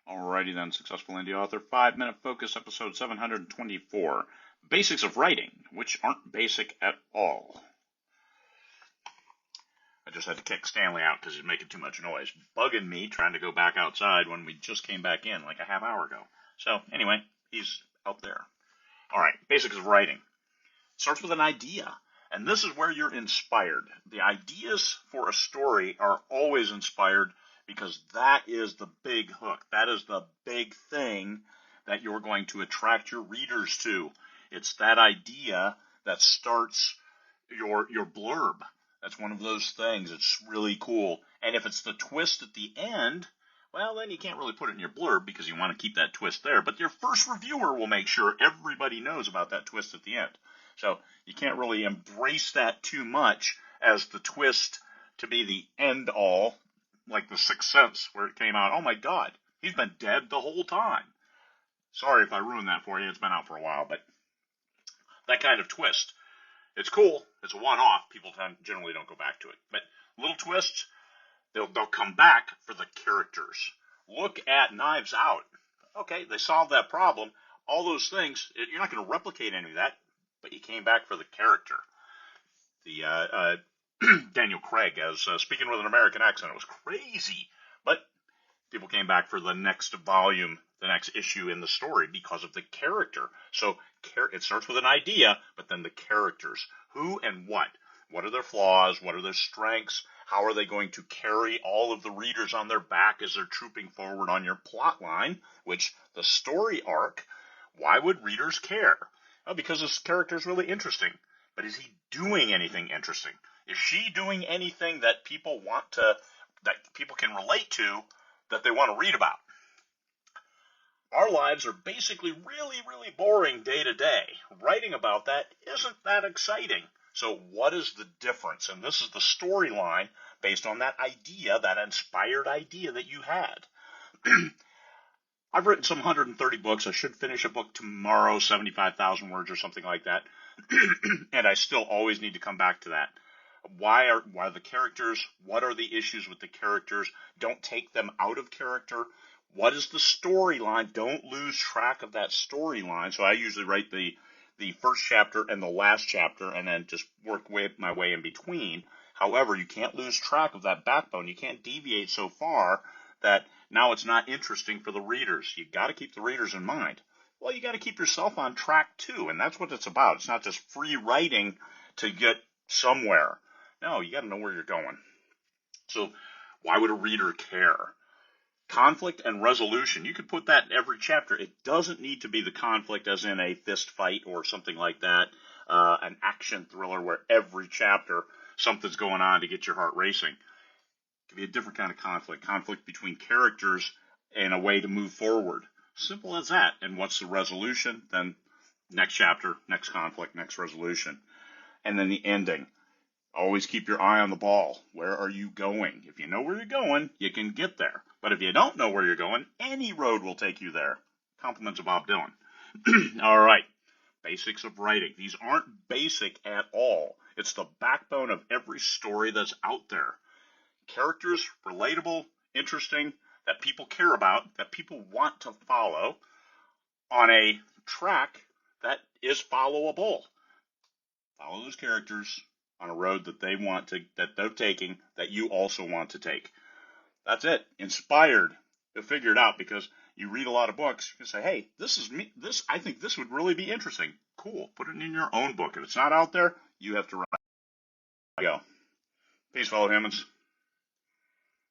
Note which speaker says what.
Speaker 1: Alrighty then, Successful Indie Author, 5-Minute Focus, episode 724. Basics of writing, which aren't basic at all. I just had to kick Stanley out because he's making too much noise, bugging me, trying to go back outside when we just came back in like a half hour ago. So anyway, he's out there. Alright, basics of writing. It starts with an idea, and this is where you're inspired. The ideas for a story are always inspired because that is the big hook. That is the big thing that you're going to attract your readers to. It's that idea that starts your blurb. That's one of those things. It's really cool. And if it's the twist at the end, well, then you can't really put it in your blurb because you want to keep that twist there. But your first reviewer will make sure everybody knows about that twist at the end. So you can't really embrace that too much as the twist to be the end all, like The Sixth Sense, where it came out, oh my God, he's been dead the whole time. Sorry if I ruined that for you. It's been out for a while, but that kind of twist. It's cool. It's a one-off. People generally don't go back to it. But little twists, they'll come back for the characters. Look at Knives Out. Okay, they solved that problem. All those things, you're not going to replicate any of that, but you came back for the character. The Daniel Craig as speaking with an American accent. It was crazy. But people came back for the next volume, the next issue in the story because of the character. So it starts with an idea, but then the characters. Who and what? What are their flaws? What are their strengths? How are they going to carry all of the readers on their back as they're trooping forward on your plot line, which the story arc, why would readers care? Well, because this character is really interesting. But is he doing anything interesting? Is she doing anything that people that people can relate to, that they want to read about? Our lives are basically really, really boring day to day. Writing about that isn't that exciting. So what is the difference? And this is the storyline based on that idea, that inspired idea that you had. I've written some 130 books. I should finish a book tomorrow, 75,000 words or something like that. And I still always need to come back to that. Why are the characters? What are the issues with the characters? Don't take them out of character. What is the storyline? Don't lose track of that storyline. So I usually write the first chapter and the last chapter and then just work my way in between. However, you can't lose track of that backbone. You can't deviate so far that now it's not interesting for the readers. You got to keep the readers in mind. Well, you got to keep yourself on track too, and that's what it's about. It's not just free writing to get somewhere. No, you got to know where you're going. So why would a reader care? Conflict and resolution. You could put that in every chapter. It doesn't need to be the conflict as in a fist fight or something like that, an action thriller where every chapter something's going on to get your heart racing. It could be a different kind of conflict between characters and a way to move forward. Simple as that. And what's the resolution? Then next chapter, next conflict, next resolution. And then the ending. Always keep your eye on the ball. Where are you going? If you know where you're going, you can get there. But if you don't know where you're going, any road will take you there. Compliments of Bob Dylan. All right. Basics of writing. These aren't basic at all. It's the backbone of every story that's out there. Characters, relatable, interesting, that people care about, that people want to follow on a track that is followable. Follow those characters on a road that they're taking, that you also want to take. That's it. Inspired. You'll figure it out because you read a lot of books. You say, hey, this is me. I think this would really be interesting. Cool. Put it in your own book. If it's not out there, you have to write. Go. Peace, fellow humans.